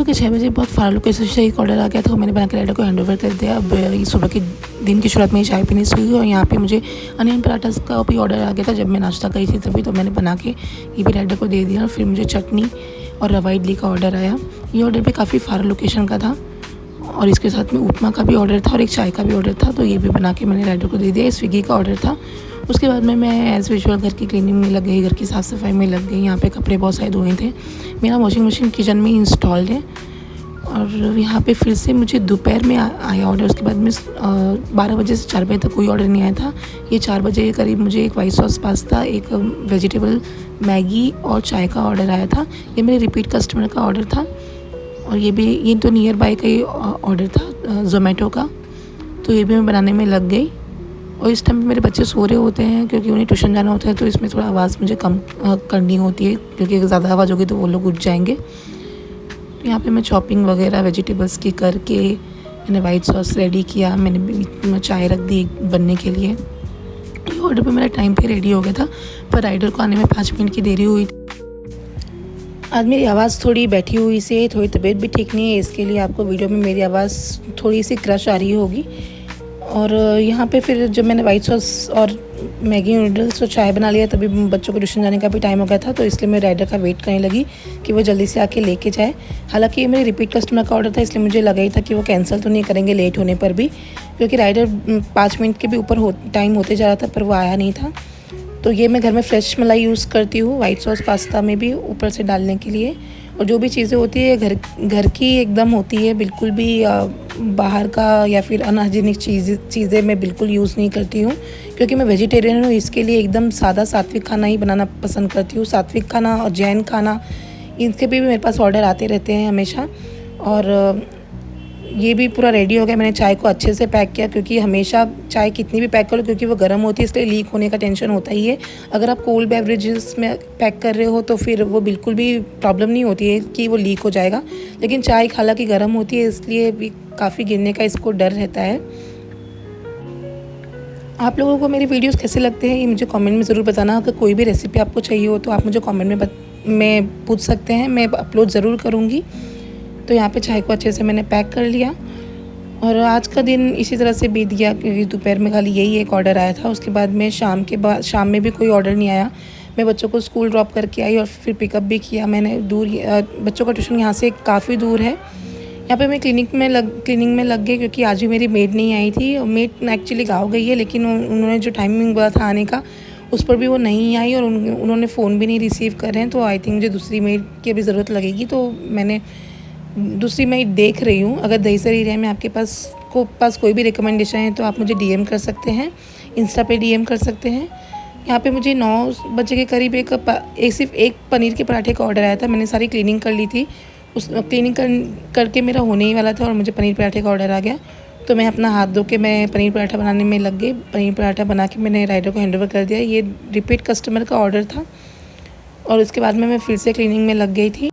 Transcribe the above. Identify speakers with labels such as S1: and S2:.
S1: के 6 बजे बहुत फार लोकेशन से एक ऑर्डर आ गया था, मैंने बना के राइडर को हैंड ओवर कर दिया। अब ये सुबह के दिन की शुरुआत में चाय पीनी शुरू हुई और यहाँ पे मुझे अनियन पराठा का भी ऑर्डर आ गया था। जब मैं नाश्ता करी थी तभी तो मैंने बना के ये भी राइडर को दे दिया। और फिर मुझे चटनी और रवा इडली का ऑर्डर आया। ये ऑर्डर भी काफ़ी फार लोकेशन का था और इसके साथ में उपमा का भी ऑर्डर था और एक चाय का भी ऑर्डर था, तो ये भी बना के मैंने राइडर को दे दिया। ये स्विगी का ऑर्डर था। उसके बाद में मैं एज़ यूजुअल घर की क्लीनिंग में लग गई, घर की साफ़ सफाई में लग गई। यहाँ पे कपड़े बहुत सारे धोए थे। मेरा वॉशिंग मशीन किचन में इंस्टॉल्ड है और यहाँ पे फिर से मुझे दोपहर में आया ऑर्डर। उसके बाद में 12 बजे से 4 बजे तक कोई ऑर्डर नहीं आया था। ये 4 बजे के करीब मुझे एक वाइट सॉस पास्ता, एक वेजिटेबल मैगी और चाय का ऑर्डर आया था। ये मेरे रिपीट कस्टमर का ऑर्डर था और ये तो नियर बाय का ही ऑर्डर था ज़ोमैटो का, तो ये भी मैं बनाने में लग गई। और इस टाइम पे मेरे बच्चे सो रहे होते हैं क्योंकि उन्हें ट्यूशन जाना होता है, तो इसमें थोड़ा आवाज़ मुझे कम करनी होती है क्योंकि अगर ज़्यादा आवाज़ होगी तो वो लोग उठ जाएंगे। तो यहाँ पे मैं चॉपिंग वगैरह वेजिटेबल्स की करके मैंने वाइट सॉस रेडी किया। मैंने चाय रख दी बनने के लिए। ये ऑर्डर पे मेरा टाइम पे रेडी हो गया था, पर राइडर को आने में 5 मिनट की देरी हुई। आज मेरी आवाज़ थोड़ी बैठी हुई से, थोड़ी तबीयत भी ठीक नहीं है, इसके लिए आपको वीडियो में मेरी आवाज़ थोड़ी सी क्रश आ रही होगी। और यहाँ पे फिर जब मैंने वाइट सॉस और मैगी नूडल्स और चाय बना लिया तभी बच्चों को ट्यूशन जाने का भी टाइम हो गया था, तो इसलिए मैं राइडर का वेट करने लगी कि वो जल्दी से आके लेके जाए। हालांकि ये मेरे रिपीट कस्टमर का ऑर्डर था, इसलिए मुझे लगा ही था कि वो कैंसिल तो नहीं करेंगे लेट होने पर भी, क्योंकि राइडर 5 मिनट के भी ऊपर टाइम होते जा रहा था पर वो आया नहीं था। तो ये मैं घर में फ्रेश मलाई यूज़ करती हूँ वाइट सॉस पास्ता में भी ऊपर से डालने के लिए। और जो भी चीज़ें होती है घर की एकदम होती है, बिल्कुल भी बाहर का या फिर अनहाइजीनिक चीज़ें मैं बिल्कुल यूज़ नहीं करती हूँ, क्योंकि मैं वेजिटेरियन हूँ। इसके लिए एकदम सादा सात्विक खाना ही बनाना पसंद करती हूँ। सात्विक खाना और जैन खाना इनके भी मेरे पास ऑर्डर आते रहते हैं हमेशा। और ये भी पूरा रेडी हो गया। मैंने चाय को अच्छे से पैक किया, क्योंकि हमेशा चाय कितनी भी पैक करो क्योंकि वो गर्म होती है, इसलिए लीक होने का टेंशन होता ही है। अगर आप कोल्ड बेवरेजेस में पैक कर रहे हो तो फिर वो बिल्कुल भी प्रॉब्लम नहीं होती है कि वो लीक हो जाएगा, लेकिन चाय हालांकि गर्म होती है इसलिए भी काफ़ी गिरने का इसको डर रहता है। आप लोगों को मेरे वीडियोस कैसे लगते हैं ये मुझे कमेंट में ज़रूर बताना। अगर कोई भी रेसिपी आपको चाहिए हो तो आप मुझे कमेंट में पूछ सकते हैं, मैं अपलोड ज़रूर करूँगी। तो यहाँ पे चाय को अच्छे से मैंने पैक कर लिया और आज का दिन इसी तरह से बीत गया, क्योंकि दोपहर में खाली यही एक ऑर्डर आया था। उसके बाद में शाम में भी कोई ऑर्डर नहीं आया। मैं बच्चों को स्कूल ड्रॉप करके आई और फिर पिकअप भी किया मैंने। बच्चों का ट्यूशन यहाँ से काफ़ी दूर है। यहाँ पे मैं क्लिनिंग में लग गई क्योंकि आज भी मेरी मेड नहीं आई थी। मेड एक्चुअली गाँव गई है, लेकिन उन्होंने जो टाइमिंग बोला था आने का उस पर भी वो नहीं आई और उन्होंने फ़ोन भी नहीं रिसीव कर रहे हैं। तो आई थिंक मुझे दूसरी मेड की भी ज़रूरत लगेगी, तो मैंने दूसरी मैं देख रही हूँ। अगर दहीसर एरिया में आपके पास कोई भी रिकमेंडेशन है तो आप मुझे डीएम कर सकते हैं, इंस्टा पे डीएम कर सकते हैं। यहाँ पे मुझे 9 बजे के करीब सिर्फ एक पनीर के पराठे का ऑर्डर आया था। मैंने सारी क्लीनिंग कर ली थी, उस क्लीनिंग करके मेरा होने ही वाला था और मुझे पनीर पराठे का ऑर्डर आ गया। तो मैं अपना हाथ धो के मैं पनीर पराठा बनाने में लग गई। पनीर पराठा बना के मैंने राइडर को हैंड ओवर कर दिया। ये रिपीट कस्टमर का ऑर्डर था और उसके बाद में मैं फिर से क्लीनिंग में लग गई थी।